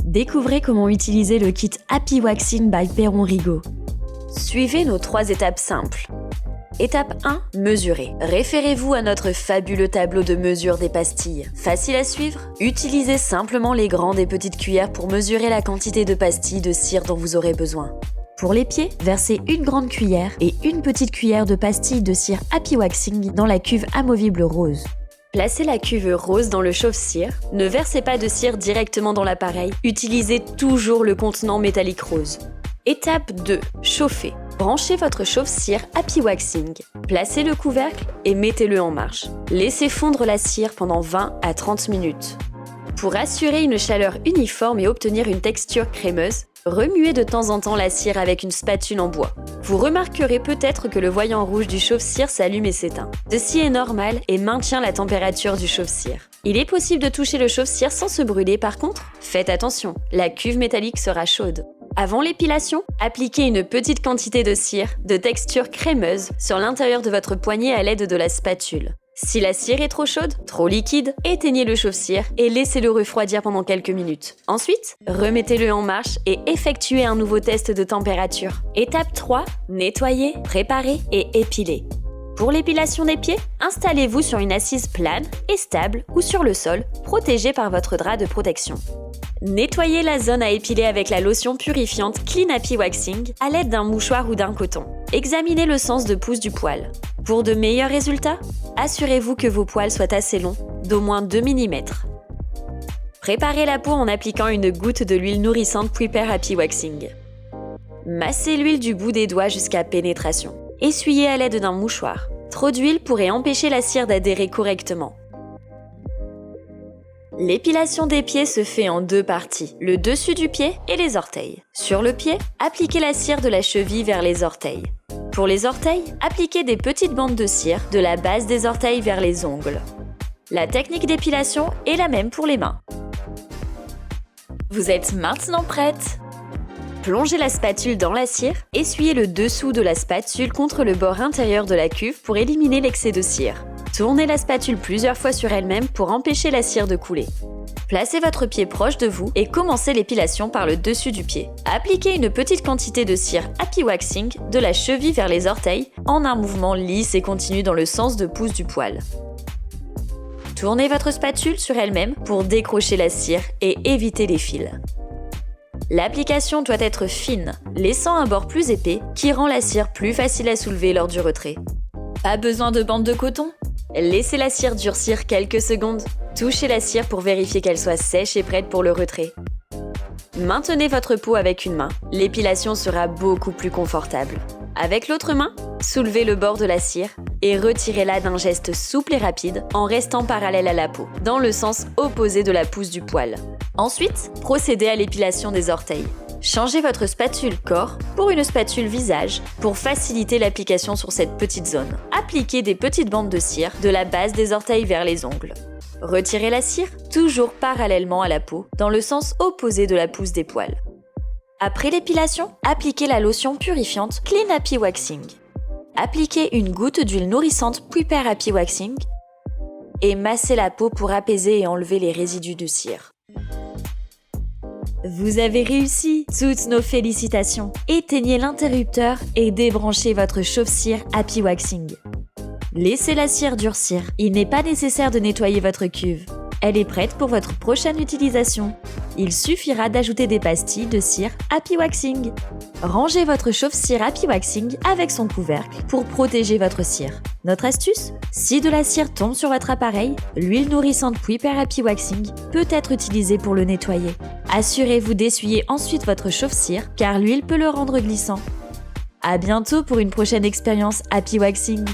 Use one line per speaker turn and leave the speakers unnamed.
Découvrez comment utiliser le kit Happy Waxing by Perron Rigaud. Suivez nos 3 étapes simples. Étape 1, mesurer. Référez-vous à notre fabuleux tableau de mesure des pastilles. Facile à suivre? Utilisez simplement les grandes et petites cuillères pour mesurer la quantité de pastilles de cire dont vous aurez besoin. Pour les pieds, versez une grande cuillère et une petite cuillère de pastilles de cire Happy Waxing dans la cuve amovible rose. Placez la cuve rose dans le chauffe-cire. Ne versez pas de cire directement dans l'appareil. Utilisez toujours le contenant métallique rose. Étape 2, chauffer. Branchez votre chauffe-cire Happy Waxing. Placez le couvercle et mettez-le en marche. Laissez fondre la cire pendant 20 à 30 minutes. Pour assurer une chaleur uniforme et obtenir une texture crémeuse, remuez de temps en temps la cire avec une spatule en bois. Vous remarquerez peut-être que le voyant rouge du chauffe-cire s'allume et s'éteint. Ceci est normal et maintient la température du chauffe-cire. Il est possible de toucher le chauffe-cire sans se brûler, par contre, faites attention, la cuve métallique sera chaude. Avant l'épilation, appliquez une petite quantité de cire, de texture crémeuse, sur l'intérieur de votre poignet à l'aide de la spatule. Si la cire est trop chaude, trop liquide, éteignez le chauffe-cire et laissez-le refroidir pendant quelques minutes. Ensuite, remettez-le en marche et effectuez un nouveau test de température. Étape 3, nettoyer, préparer et épiler. Pour l'épilation des pieds, installez-vous sur une assise plane et stable ou sur le sol, protégé par votre drap de protection. Nettoyez la zone à épiler avec la lotion purifiante Clean Happy Waxing à l'aide d'un mouchoir ou d'un coton. Examinez le sens de pouce du poil. Pour de meilleurs résultats, assurez-vous que vos poils soient assez longs, d'au moins 2 mm. Préparez la peau en appliquant une goutte de l'huile nourrissante Prepare Happy Waxing. Massez l'huile du bout des doigts jusqu'à pénétration. Essuyez à l'aide d'un mouchoir. Trop d'huile pourrait empêcher la cire d'adhérer correctement. L'épilation des pieds se fait en 2 parties, le dessus du pied et les orteils. Sur le pied, appliquez la cire de la cheville vers les orteils. Pour les orteils, appliquez des petites bandes de cire de la base des orteils vers les ongles. La technique d'épilation est la même pour les mains. Vous êtes maintenant prête? Plongez la spatule dans la cire, essuyez le dessous de la spatule contre le bord intérieur de la cuve pour éliminer l'excès de cire. Tournez la spatule plusieurs fois sur elle-même pour empêcher la cire de couler. Placez votre pied proche de vous et commencez l'épilation par le dessus du pied. Appliquez une petite quantité de cire Happy Waxing de la cheville vers les orteils en un mouvement lisse et continu dans le sens de pouce du poil. Tournez votre spatule sur elle-même pour décrocher la cire et éviter les fils. L'application doit être fine, laissant un bord plus épais qui rend la cire plus facile à soulever lors du retrait. Pas besoin de bande de coton? Laissez la cire durcir quelques secondes. Touchez la cire pour vérifier qu'elle soit sèche et prête pour le retrait. Maintenez votre peau avec une main. L'épilation sera beaucoup plus confortable. Avec l'autre main, soulevez le bord de la cire et retirez-la d'un geste souple et rapide en restant parallèle à la peau, dans le sens opposé de la pousse du poil. Ensuite, procédez à l'épilation des orteils. Changez votre spatule corps pour une spatule visage pour faciliter l'application sur cette petite zone. Appliquez des petites bandes de cire de la base des orteils vers les ongles. Retirez la cire, toujours parallèlement à la peau, dans le sens opposé de la pousse des poils. Après l'épilation, appliquez la lotion purifiante Clean Happy Waxing. Appliquez une goutte d'huile nourrissante Prepare Happy Waxing et massez la peau pour apaiser et enlever les résidus de cire. Vous avez réussi! Toutes nos félicitations! Éteignez l'interrupteur et débranchez votre chauffe-cire Happy Waxing. Laissez la cire durcir. Il n'est pas nécessaire de nettoyer votre cuve. Elle est prête pour votre prochaine utilisation. Il suffira d'ajouter des pastilles de cire Happy Waxing. Rangez votre chauffe-cire Happy Waxing avec son couvercle pour protéger votre cire. Notre astuce? Si de la cire tombe sur votre appareil, l'huile nourrissante Prepare Happy Waxing peut être utilisée pour le nettoyer. Assurez-vous d'essuyer ensuite votre chauffe-cire car l'huile peut le rendre glissant. À bientôt pour une prochaine expérience Happy Waxing.